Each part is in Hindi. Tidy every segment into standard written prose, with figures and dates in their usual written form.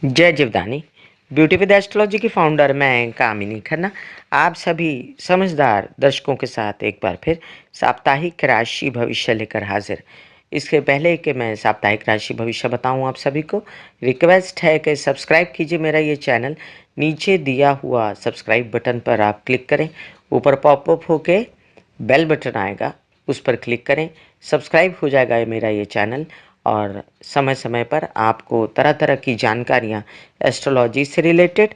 जय जीवदानी। ब्यूटी विद एस्ट्रोलॉजी की फाउंडर मैं कामिनी खन्ना आप सभी समझदार दर्शकों के साथ एक बार फिर साप्ताहिक राशि भविष्य लेकर हाजिर। इसके पहले कि मैं साप्ताहिक राशि भविष्य बताऊं, आप सभी को रिक्वेस्ट है कि सब्सक्राइब कीजिए मेरा ये चैनल। नीचे दिया हुआ सब्सक्राइब बटन पर आप क्लिक करें, ऊपर पॉपअप होके बेल बटन आएगा, उस पर क्लिक करें। सब्सक्राइब हो जाएगा ये मेरा ये चैनल और समय समय पर आपको तरह तरह की जानकारियाँ एस्ट्रोलॉजी से रिलेटेड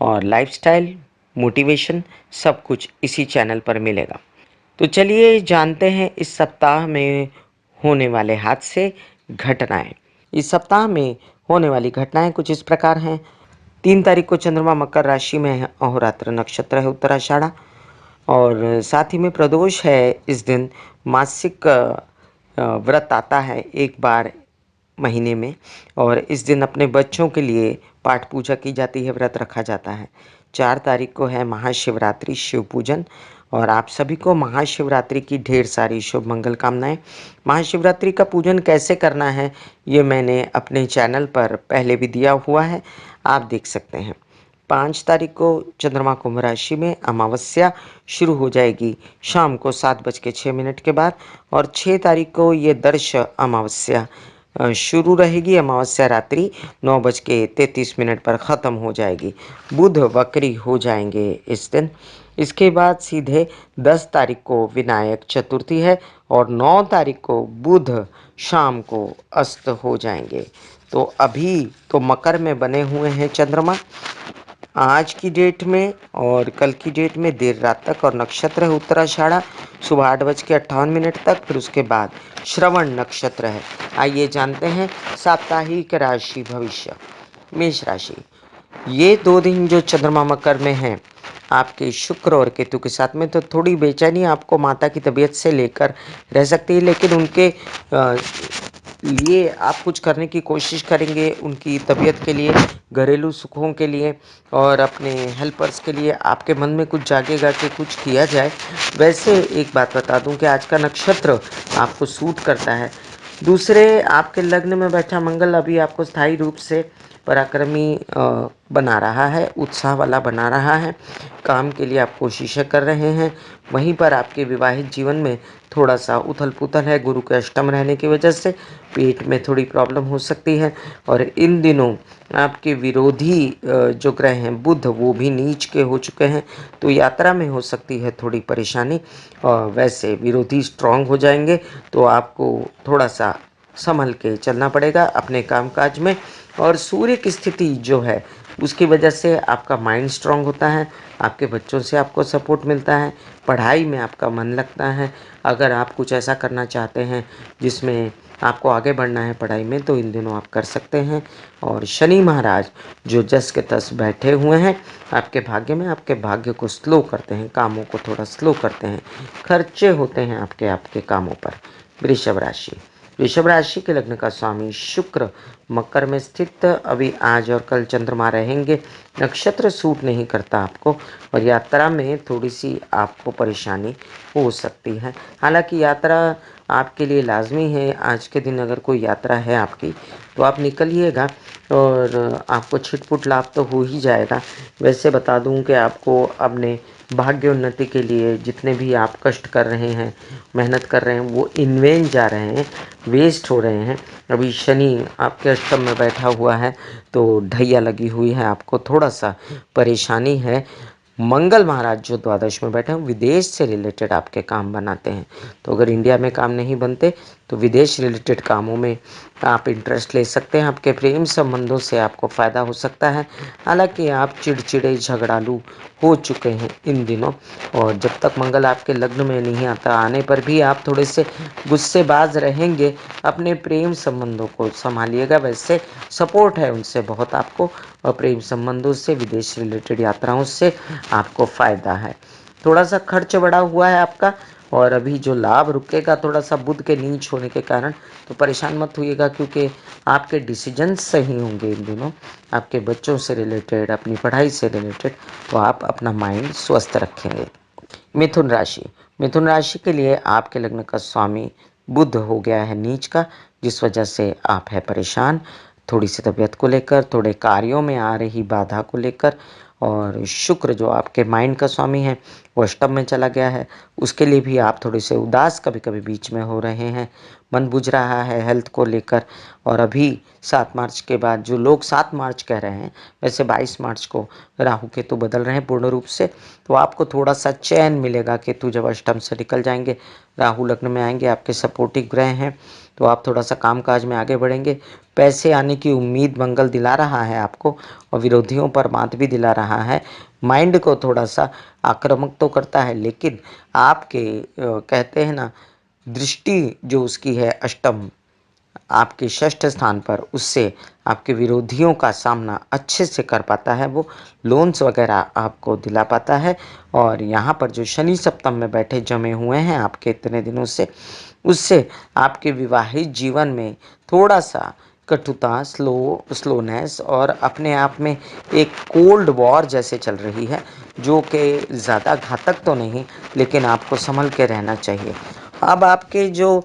और लाइफस्टाइल, मोटिवेशन सब कुछ इसी चैनल पर मिलेगा। तो चलिए जानते हैं इस सप्ताह में होने वाले हादसे, घटनाएं। इस सप्ताह में होने वाली घटनाएं कुछ इस प्रकार हैं। 3 तारीख को चंद्रमा मकर राशि में है, अहोरात्र नक्षत्र है उत्तराषाढ़ा, और साथ ही में प्रदोष है। इस दिन मासिक व्रत आता है एक बार महीने में, और इस दिन अपने बच्चों के लिए पाठ पूजा की जाती है, व्रत रखा जाता है। 4 तारीख को है महाशिवरात्रि, शिव पूजन, और आप सभी को महाशिवरात्रि की ढेर सारी शुभ मंगल कामनाएं। महाशिवरात्रि का पूजन कैसे करना है ये मैंने अपने चैनल पर पहले भी दिया हुआ है, आप देख सकते हैं। 5 तारीख को चंद्रमा कुंभ राशि में, अमावस्या शुरू हो जाएगी शाम को 7:06 के बाद, और 6 तारीख को ये दर्श अमावस्या शुरू रहेगी। अमावस्या रात्रि 9:33 पर ख़त्म हो जाएगी। बुध वक्री हो जाएंगे इस दिन। इसके बाद सीधे 10 तारीख को विनायक चतुर्थी है, और 9 तारीख को बुध शाम को अस्त हो जाएंगे। तो अभी तो मकर में बने हुए हैं चंद्रमा आज की डेट में, और कल की डेट में देर रात तक, और नक्षत्र है उत्तराषाढ़ा सुबह 8:58 तक, फिर उसके बाद श्रवण नक्षत्र है। आइए जानते हैं साप्ताहिक राशि भविष्य। मेष राशि, ये 2 दिन जो चंद्रमा मकर में है आपके शुक्र और केतु के साथ में, तो थोड़ी बेचैनी आपको माता की तबीयत से लेकर रह सकती है, लेकिन उनके लिए आप कुछ करने की कोशिश करेंगे, उनकी तबीयत के लिए, घरेलू सुखों के लिए और अपने हेल्पर्स के लिए आपके मन में कुछ जागेगा कि कुछ किया जाए। वैसे एक बात बता दूं कि आज का नक्षत्र आपको सूट करता है। दूसरे, आपके लग्न में बैठा मंगल अभी आपको स्थायी रूप से पराक्रमी बना रहा है, उत्साह वाला बना रहा है। काम के लिए आप कोशिशें कर रहे हैं। वहीं पर आपके विवाहित जीवन में थोड़ा सा उथल पुथल है, गुरु के अष्टम रहने की वजह से पेट में थोड़ी प्रॉब्लम हो सकती है। और इन दिनों आपके विरोधी जो ग्रह हैं बुध, वो भी नीच के हो चुके हैं, तो यात्रा में हो सकती है थोड़ी परेशानी। और वैसे विरोधी स्ट्रांग हो जाएंगे, तो आपको थोड़ा सा संभल के चलना पड़ेगा अपने कामकाज में। और सूर्य की स्थिति जो है उसकी वजह से आपका माइंड स्ट्रांग होता है, आपके बच्चों से आपको सपोर्ट मिलता है, पढ़ाई में आपका मन लगता है। अगर आप कुछ ऐसा करना चाहते हैं जिसमें आपको आगे बढ़ना है पढ़ाई में, तो इन दिनों आप कर सकते हैं। और शनि महाराज जो जस के तस बैठे हुए हैं आपके भाग्य में, आपके भाग्य को स्लो करते हैं, कामों को थोड़ा स्लो करते हैं, खर्चे होते हैं आपके आपके कामों पर। वृषभ राशि, वृषभ राशि के लग्न का स्वामी शुक्र मकर में स्थित, अभी आज और कल चंद्रमा रहेंगे। नक्षत्र सूट नहीं करता आपको, और यात्रा में थोड़ी सी आपको परेशानी हो सकती है। हालांकि यात्रा आपके लिए लाजमी है। आज के दिन अगर कोई यात्रा है आपकी तो आप निकलिएगा, और आपको छिटपुट लाभ तो हो ही जाएगा। वैसे बता दूं कि आपको अपने भाग्योन्नति के लिए जितने भी आप कष्ट कर रहे हैं, मेहनत कर रहे हैं, वो इन वेन जा रहे हैं, वेस्ट हो रहे हैं। अभी शनि आपके अष्टम में बैठा हुआ है, तो ढैया लगी हुई है, आपको थोड़ा सा परेशानी है। मंगल महाराज जो द्वादश में बैठे हैं विदेश से रिलेटेड आपके काम बनाते हैं, तो अगर इंडिया में काम नहीं बनते तो विदेश रिलेटेड कामों में आप इंटरेस्ट ले सकते हैं। आपके प्रेम संबंधों से आपको फ़ायदा हो सकता है। हालांकि आप चिड़चिड़े झगड़ालू हो चुके हैं इन दिनों, और जब तक मंगल आपके लग्न में नहीं आता, आने पर भी आप थोड़े से गुस्सेबाज रहेंगे। अपने प्रेम संबंधों को संभालिएगा। वैसे सपोर्ट है उनसे बहुत आपको, और प्रेम संबंधों से, विदेश रिलेटेड यात्राओं से आपको फ़ायदा है। थोड़ा सा खर्च बढ़ा हुआ है आपका, और अभी जो लाभ रुकेगा थोड़ा सा बुध के नीच होने के कारण, तो परेशान मत होइएगा, क्योंकि आपके डिसीजंस सही होंगे इन दिनों, आपके बच्चों से रिलेटेड, अपनी पढ़ाई से रिलेटेड, तो आप अपना माइंड स्वस्थ रखेंगे। मिथुन राशि, मिथुन राशि के लिए आपके लग्न का स्वामी बुध हो गया है नीच का, जिस वजह से आप है परेशान। थोड़ी-सी तबीयत को लेकर, थोड़े कार्यों में आ रही बाधा को लेकर, और शुक्र जो आपके माइंड का स्वामी है, वो अष्टम में चला गया है। उसके लिए भी आप थोड़े-से उदास कभी-कभी बीच में हो रहे हैं, मन बुझ रहा है हेल्थ को लेकर। और अभी 7 मार्च के बाद जो लोग 7 मार्च कह रहे हैं, वैसे 22 मार्च को राहु केतु बदल रहे हैं पूर्ण रूप से, तो आपको थोड़ा-सा चैन मिलेगा। केतु जब अष्टम से निकल जाएँगे, राहु लग्न में आएँगे, आपके सपोर्टिव ग्रह हैं, तो आप थोड़ा-सा कामकाज में आगे बढ़ेंगे। पैसे आने की उम्मीद मंगल दिला रहा है आपको, और विरोधियों पर मात भी दिला रहा है। माइंड को थोड़ा-सा आक्रामक तो करता है, लेकिन आपके कहते हैं ना, दृष्टि जो उसकी है अष्टम आपके षष्ठ स्थान पर, उससे आपके विरोधियों का सामना अच्छे से कर पाता है। वो लोन्स वगैरह आपको दिला पाता है। और यहाँ पर जो शनि सप्तम में बैठे जमे हुए हैं आपके इतने दिनों से, उससे आपके विवाहित जीवन में थोड़ा-सा कटुता, स्लोनेस और अपने आप में एक कोल्ड वॉर जैसे चल रही है, जो कि ज़्यादा घातक तो नहीं, लेकिन आपको सँभल के रहना चाहिए। अब आपके जो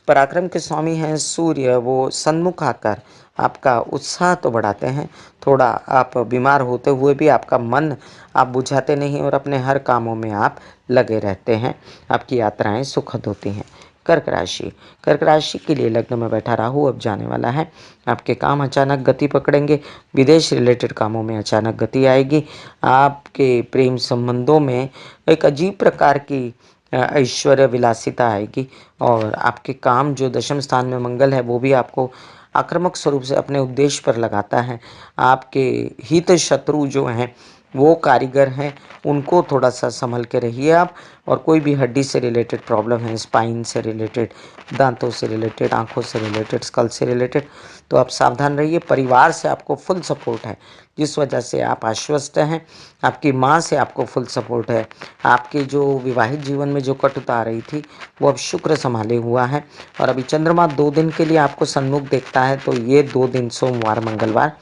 पराक्रम के स्वामी हैं सूर्य, वो सन्मुख आकर आपका उत्साह तो बढ़ाते हैं, थोड़ा आप बीमार होते हुए भी आपका मन आप बुझाते नहीं, और अपने हर कामों में आप लगे रहते हैं। आपकी यात्राएं सुखद होती हैं। कर्क राशि, कर्क राशि के लिए लग्न में बैठा राहु अब जाने वाला है। आपके काम अचानक गति पकड़ेंगे, विदेश रिलेटेड कामों में अचानक गति आएगी। आपके प्रेम संबंधों में एक अजीब प्रकार की ऐश्वर्य विलासिता आएगी। और आपके काम जो दशम स्थान में मंगल है, वो भी आपको आक्रामक स्वरूप से अपने उद्देश्य पर लगाता है। आपके हित शत्रु जो हैं, वो कारीगर हैं, उनको थोड़ा-सा सँभल के रहिए आप। और कोई भी हड्डी से रिलेटेड प्रॉब्लम है, स्पाइन से रिलेटेड, दाँतों से रिलेटेड, आँखों से रिलेटेड, स्कल से रिलेटेड, तो आप सावधान रहिए। परिवार से आपको फुल सपोर्ट है, जिस वजह से आप आश्वस्त हैं। आपकी माँ से आपको फुल सपोर्ट है। आपके जो विवाहित जीवन में जो कटुता आ रही थी, वो अब शुक्र सँभाले हुआ है। और अभी चंद्रमा 2 दिन के लिए आपको सन्मुख देखता है, तो ये 2 दिन सोमवार, मंगलवार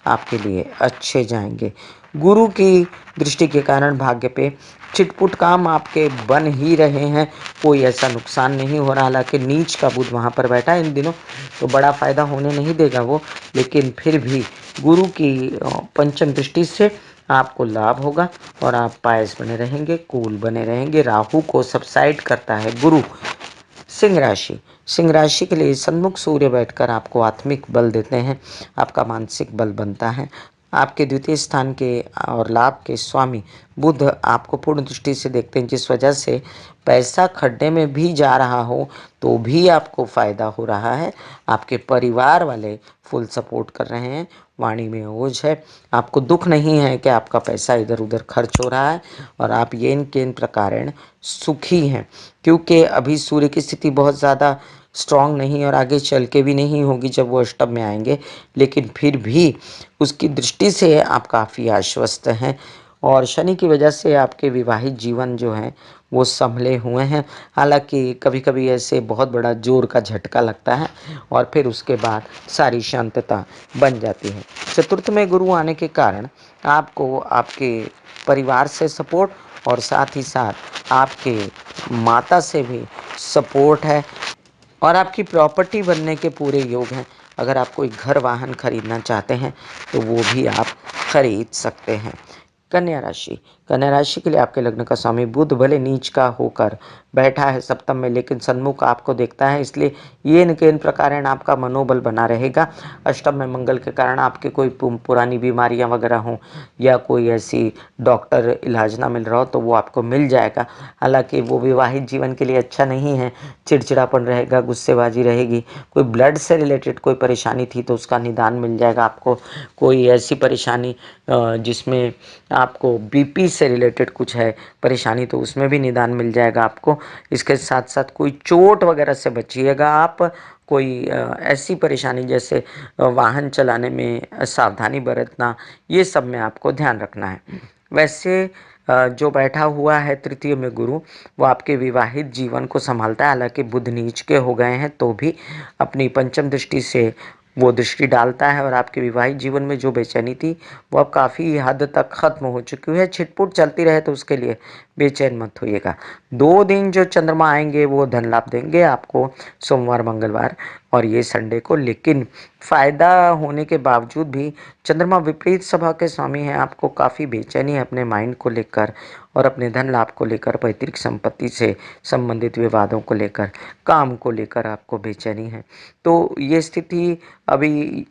आपके लिए अच्छे जाएंगे। गुरु की दृष्टि के कारण भाग्य पे छिटपुट काम आपके बन ही रहे हैं, कोई ऐसा नुकसान नहीं हो रहा। हालांकि नीच का बुध वहाँ पर बैठा है इन दिनों, तो बड़ा फायदा होने नहीं देगा वो, लेकिन फिर भी गुरु की पंचम दृष्टि से आपको लाभ होगा, और आप पायस बने रहेंगे, कूल बने रहेंगे। राहु को सबसाइड करता है गुरु। सिंह राशि, सिंह राशि के लिए सन्मुख सूर्य बैठकर आपको आत्मिक बल देते हैं, आपका मानसिक बल बनता है। आपके द्वितीय स्थान के और लाभ के स्वामी बुध आपको पूर्ण दृष्टि से देखते हैं, जिस वजह से पैसा खड्डे में भी जा रहा हो तो भी आपको फायदा हो रहा है। आपके परिवार वाले फुल सपोर्ट कर रहे हैं, वाणी में ओज है। आपको दुख नहीं है कि आपका पैसा इधर उधर खर्च हो रहा है, और आप ये इन के इन प्रकारेण सुखी हैं, क्योंकि अभी सूर्य की स्थिति बहुत ज़्यादा स्ट्रांग नहीं, और आगे चल के भी नहीं होगी जब वो अष्टम में आएंगे, लेकिन फिर भी उसकी दृष्टि से आप काफ़ी आश्वस्त हैं। और शनि की वजह से आपके विवाहित जीवन जो है वो संभले हुए हैं। हालांकि कभी कभी ऐसे बहुत बड़ा जोर का झटका लगता है, और फिर उसके बाद सारी शांतता बन जाती है। चतुर्थ में गुरु आने के कारण आपको आपके परिवार से सपोर्ट, और साथ ही साथ आपके माता से भी सपोर्ट है, और आपकी प्रॉपर्टी बनने के पूरे योग हैं। अगर आप कोई घर वाहन खरीदना चाहते हैं, तो वो भी आप खरीद सकते हैं। कन्या राशि, कन्या राशि के लिए आपके लग्न का स्वामी बुध भले नीच का होकर बैठा है सप्तम में, लेकिन सन्मुख आपको देखता है, इसलिए ये इन प्रकार आपका मनोबल बना रहेगा। अष्टम में मंगल के कारण आपके कोई पुरानी बीमारियां वगैरह हों, या कोई ऐसी डॉक्टर इलाज ना मिल रहा हो, तो वो आपको मिल जाएगा। हालांकि वो विवाहित जीवन के लिए अच्छा नहीं है, चिड़चिड़ापन रहेगा, गुस्सेबाजी रहेगी। कोई ब्लड से रिलेटेड कोई परेशानी थी तो उसका निदान मिल जाएगा आपको। कोई ऐसी परेशानी जिसमें आपको बीपी से रिलेटेड कुछ है परेशानी, तो उसमें भी निदान मिल जाएगा आपको। इसके साथ साथ कोई चोट वगैरह से बचिएगा आप। कोई ऐसी परेशानी जैसे वाहन चलाने में सावधानी बरतना, ये सब में आपको ध्यान रखना है। वैसे जो बैठा हुआ है तृतीय में गुरु, वो आपके विवाहित जीवन को संभालता है। हालांकि बुध नीच के हो गए हैं, तो भी अपनी पंचम दृष्टि से वो दृष्टि डालता है और आपके विवाहित जीवन में जो बेचैनी थी वो अब काफ़ी हद तक ख़त्म हो चुकी है। छिटपुट चलती रहे तो उसके लिए बेचैन मत होइएगा। 2 दिन जो चंद्रमा आएँगे वो धन लाभ देंगे आपको, सोमवार, मंगलवार और ये संडे को। लेकिन फ़ायदा होने के बावजूद भी चंद्रमा विपरीत स्वभाव के स्वामी हैं, आपको काफ़ी बेचैनी है अपने माइंड को लेकर और अपने धन लाभ को लेकर, पैतृक संपत्ति से संबंधित विवादों को लेकर, काम को लेकर आपको बेचैनी है। तो ये स्थिति अभी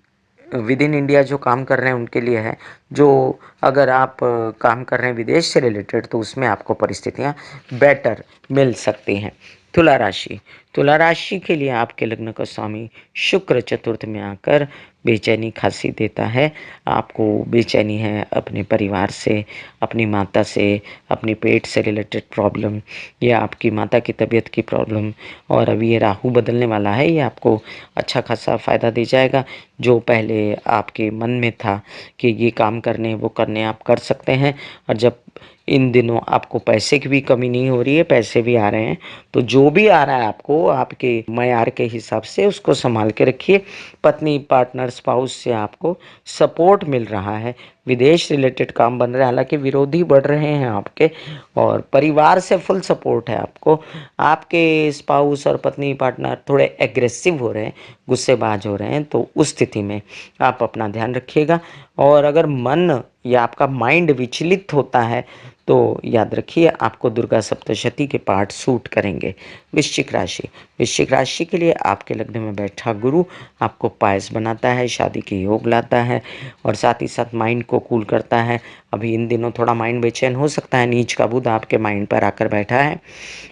विद इन इंडिया जो काम कर रहे हैं उनके लिए है। जो अगर आप काम कर रहे हैं विदेश से रिलेटेड तो उसमें आपको परिस्थितियाँ बेटर मिल सकती हैं। तुला राशि, तुला राशि के लिए आपके लग्न का स्वामी शुक्र चतुर्थ में आकर बेचैनी खासी देता है। आपको बेचैनी है अपने परिवार से, अपनी माता से, अपनी पेट से रिलेटेड प्रॉब्लम या आपकी माता की तबीयत की प्रॉब्लम। और अभी ये राहु बदलने वाला है, ये आपको अच्छा खासा फ़ायदा दे जाएगा। जो पहले आपके मन में था कि ये काम करने वो करने आप कर सकते हैं, और जब इन दिनों आपको पैसे की भी कमी नहीं हो रही है, पैसे भी आ रहे हैं, तो जो भी आ रहा है आपको आपके मयार के हिसाब से उसको संभाल के रखिए। पत्नी, पार्टनर, स्पाउस से आपको सपोर्ट मिल रहा है। विदेश रिलेटेड काम बन रहा है, हालांकि विरोधी बढ़ रहे हैं आपके, और परिवार से फुल सपोर्ट है आपको। आपके स्पाउस और पत्नी, पार्टनर थोड़े एग्रेसिव हो रहे हैं, गुस्सेबाज हो रहे हैं, तो उस स्थिति में आप अपना ध्यान रखिएगा। और अगर मन या आपका माइंड विचलित होता है तो याद रखिए आपको दुर्गा सप्तशती के पाठ सूट करेंगे। वृश्चिक राशि, वृश्चिक राशि के लिए आपके लग्न में बैठा गुरु आपको पायस बनाता है, शादी के योग लाता है और साथ ही साथ माइंड को कूल करता है। अभी इन दिनों थोड़ा माइंड बेचैन हो सकता है, नीच का बुध आपके माइंड पर आकर बैठा है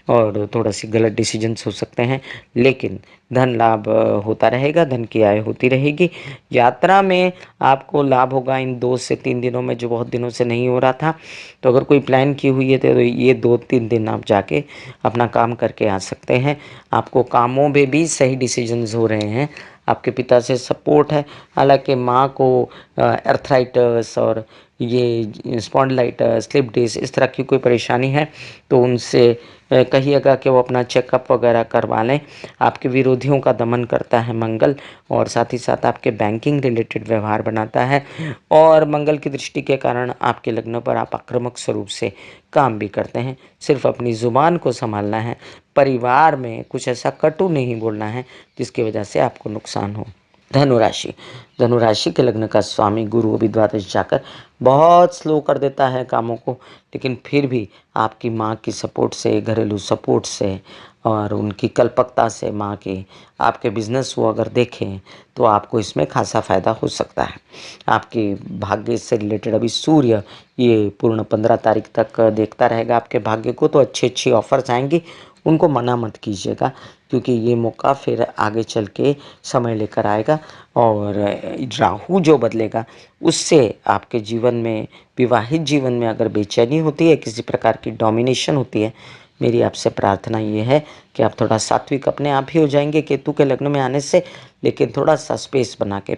और थोड़ा सी गलत डिसीजंस हो सकते हैं, लेकिन धन लाभ होता रहेगा, धन की आय होती रहेगी। यात्रा में आपको लाभ होगा इन 2 से 3 दिनों में, जो बहुत दिनों से नहीं हो रहा था। तो अगर कोई प्लान की हुई है तो ये 2-3 दिन आप जाके अपना काम करके आ सकते हैं। आपको कामों में भी सही डिसीजंस हो रहे हैं, आपके पिता से सपोर्ट है। हालांकि माँ को अर्थराइटिस और ये स्पॉन्डिलाइटिस, स्लिप डिस्क इस तरह की कोई परेशानी है तो उनसे कहिएगा कि वो अपना चेकअप वगैरह करवा लें। आपके विरोधियों का दमन करता है मंगल, और साथ ही साथ आपके बैंकिंग रिलेटेड व्यवहार बनाता है। और मंगल की दृष्टि के कारण आपके लग्न पर आप आक्रामक स्वरूप से काम भी करते हैं। सिर्फ अपनी ज़ुबान को संभालना है, परिवार में कुछ ऐसा कटु नहीं बोलना है जिसकी वजह से आपको नुकसान हो। धनुराशि, धनुराशि के लग्न का स्वामी गुरु अभी द्वादश जाकर बहुत स्लो कर देता है कामों को, लेकिन फिर भी आपकी माँ की सपोर्ट से, घरेलू सपोर्ट से और उनकी कल्पकता से, माँ की आपके बिजनेस को अगर देखें तो आपको इसमें खासा फ़ायदा हो सकता है। आपके भाग्य से रिलेटेड अभी सूर्य ये पूर्ण 15 तारीख तक देखता रहेगा आपके भाग्य को, तो अच्छी अच्छी ऑफर्स आएंगी, उनको मना मत कीजिएगा, क्योंकि ये मौका फिर आगे चल के समय लेकर आएगा। और राहु जो बदलेगा उससे आपके जीवन में, विवाहित जीवन में अगर बेचैनी होती है, किसी प्रकार की डोमिनेशन होती है, मेरी आपसे प्रार्थना ये है कि आप थोड़ा सात्विक अपने आप ही हो जाएंगे केतु के लग्न में आने से, लेकिन थोड़ा सा स्पेस बना के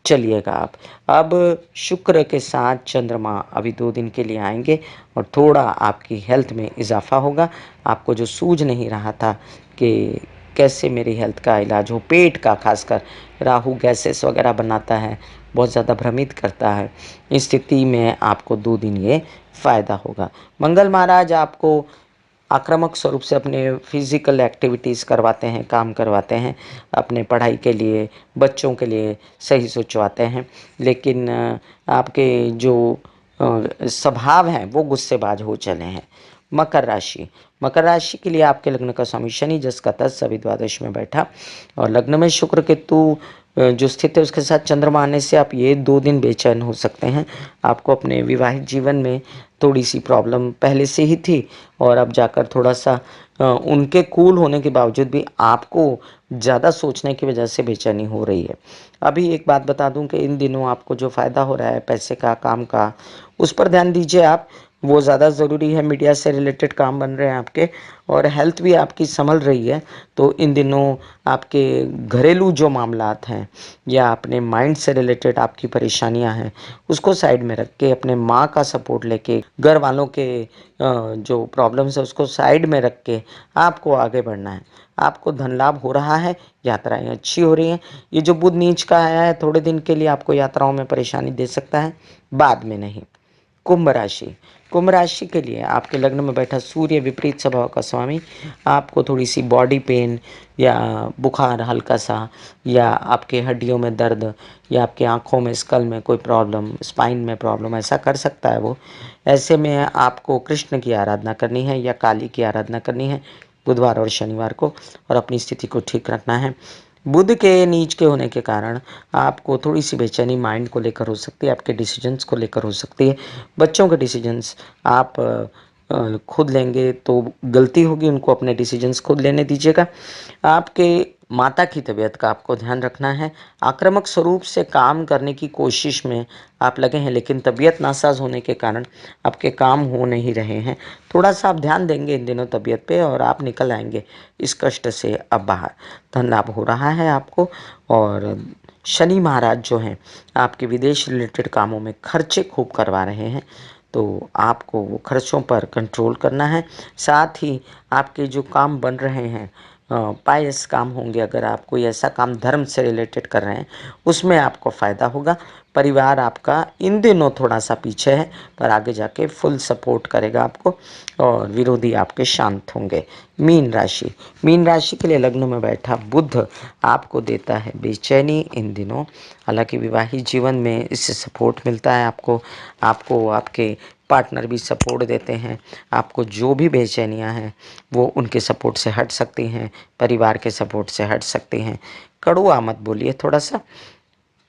चलिएगा आप। अब शुक्र के साथ चंद्रमा अभी 2 दिन के लिए आएंगे और थोड़ा आपकी हेल्थ में इजाफा होगा। आपको जो सूझ नहीं रहा था कि कैसे मेरी हेल्थ का इलाज हो, पेट का खासकर, राहु गैसेस वगैरह बनाता है, बहुत ज़्यादा भ्रमित करता है, इस स्थिति में आपको 2 दिन ये फ़ायदा होगा। मंगल महाराज आपको आक्रामक स्वरूप से अपने फिजिकल एक्टिविटीज़ करवाते हैं, काम करवाते हैं, अपने पढ़ाई के लिए, बच्चों के लिए सही सोचवाते हैं, लेकिन आपके जो स्वभाव हैं वो गुस्सेबाज हो चले हैं। मकर राशि, मकर राशि के लिए आपके लग्न का स्वामी शनि जस का तस अभी द्वादश में बैठा और लग्न में शुक्र केतु जो स्थित है उसके साथ चंद्रमा आने से आप ये 2 दिन बेचैन हो सकते हैं। आपको अपने विवाहित जीवन में थोड़ी सी प्रॉब्लम पहले से ही थी और अब जाकर थोड़ा सा उनके कूल होने के बावजूद भी आपको ज़्यादा सोचने की वजह से बेचैनी हो रही है। अभी एक बात बता दूं कि इन दिनों आपको जो फ़ायदा हो रहा है पैसे का, काम का, उस पर ध्यान दीजिए आप। वो ज़्यादा ज़रूरी है। मीडिया से रिलेटेड काम बन रहे हैं आपके, और हेल्थ भी आपकी संभल रही है। तो इन दिनों आपके घरेलू जो मामलात हैं या अपने माइंड से रिलेटेड आपकी परेशानियां हैं, उसको साइड में रख के अपने माँ का सपोर्ट लेके, घर वालों के जो प्रॉब्लम्स है उसको साइड में रख के आपको आगे बढ़ना है। आपको धन लाभ हो रहा है, यात्राएं अच्छी हो रही हैं। ये जो बुध नीच का आया है, थोड़े दिन के लिए आपको यात्राओं में परेशानी दे सकता है, बाद में नहीं। कुंभ राशि, कुंभ राशि के लिए आपके लग्न में बैठा सूर्य विपरीत स्वभाव का स्वामी आपको थोड़ी सी बॉडी पेन या बुखार हल्का सा, या आपके हड्डियों में दर्द, या आपके आँखों में, स्कल में कोई प्रॉब्लम, स्पाइन में प्रॉब्लम, ऐसा कर सकता है वो। ऐसे में आपको कृष्ण की आराधना करनी है या काली की आराधना करनी है बुधवार और शनिवार को, और अपनी स्थिति को ठीक रखना है। बुध के नीच के होने के कारण आपको थोड़ी सी बेचैनी माइंड को लेकर हो सकती है, आपके डिसीजंस को लेकर हो सकती है। बच्चों के डिसीजंस आप खुद लेंगे तो गलती होगी, उनको अपने डिसीजंस खुद लेने दीजिएगा। आपके माता की तबीयत का आपको ध्यान रखना है। आक्रामक स्वरूप से काम करने की कोशिश में आप लगे हैं, लेकिन तबीयत नासाज होने के कारण आपके काम हो नहीं रहे हैं। थोड़ा सा आप ध्यान देंगे इन दिनों तबीयत पे, और आप निकल आएंगे इस कष्ट से अब बाहर। धन लाभ हो रहा है आपको। और शनि महाराज जो हैं आपके विदेश रिलेटेड कामों में खर्चे खूब करवा रहे हैं, तो आपको वो खर्चों पर कंट्रोल करना है। साथ ही आपके जो काम बन रहे हैं, पायस काम होंगे, अगर आप कोई ऐसा काम धर्म से रिलेटेड कर रहे हैं, उसमें आपको फ़ायदा होगा। परिवार आपका इन दिनों थोड़ा सा पीछे है, पर आगे जाके फुल सपोर्ट करेगा आपको, और विरोधी आपके शांत होंगे। मीन राशि, मीन राशि के लिए लग्न में बैठा बुध आपको देता है बेचैनी इन दिनों। हालांकि विवाहित जीवन में इससे सपोर्ट मिलता है आपको। आपको आपके पार्टनर भी सपोर्ट देते हैं। आपको जो भी बेचैनियां हैं वो उनके सपोर्ट से हट सकती हैं, परिवार के सपोर्ट से हट सकती हैं। कड़वा मत बोलिए, थोड़ा सा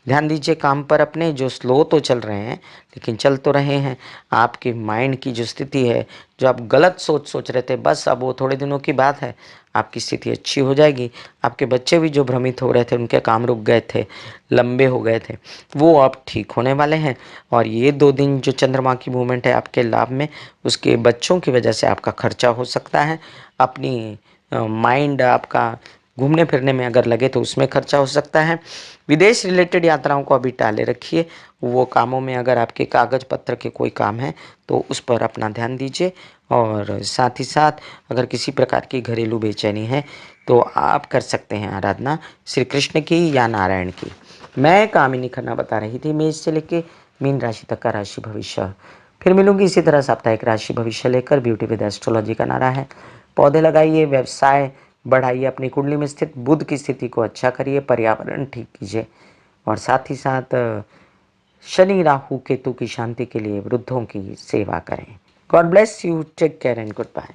ध्यान दीजिए काम पर अपने। जो स्लो तो चल रहे हैं, लेकिन चल तो रहे हैं। आपके माइंड की जो स्थिति है, जो आप गलत सोच रहे थे, बस अब वो थोड़े दिनों की बात है, आपकी स्थिति अच्छी हो जाएगी। आपके बच्चे भी जो भ्रमित हो रहे थे, उनके काम रुक गए थे, लंबे हो गए थे, वो अब ठीक होने वाले हैं। और ये 2 दिन जो चंद्रमा की मूवमेंट है आपके लाभ में, उसके बच्चों की वजह से आपका खर्चा हो सकता है। अपनी माइंड आपका घूमने फिरने में अगर लगे तो उसमें खर्चा हो सकता है। विदेश रिलेटेड यात्राओं को अभी टाले रखिए। वो कामों में अगर आपके कागज पत्र के कोई काम है तो उस पर अपना ध्यान दीजिए। और साथ ही साथ अगर किसी प्रकार की घरेलू बेचैनी है तो आप कर सकते हैं आराधना श्री कृष्ण की या नारायण की। मैं कामिनी खन्ना बता रही थी मेष से लेके मीन राशि तक का राशि भविष्य। फिर मिलूंगी इसी तरह साप्ताहिक राशि भविष्य लेकर। ब्यूटी विद एस्ट्रोलॉजी का नारा है। पौधे लगाइए, व्यवसाय बढ़ाइए, अपनी कुंडली में स्थित बुध की स्थिति को अच्छा करिए, पर्यावरण ठीक कीजिए, और साथ ही साथ शनि राहु केतु की शांति के लिए वृद्धों की सेवा करें। God bless you, take care and good bye.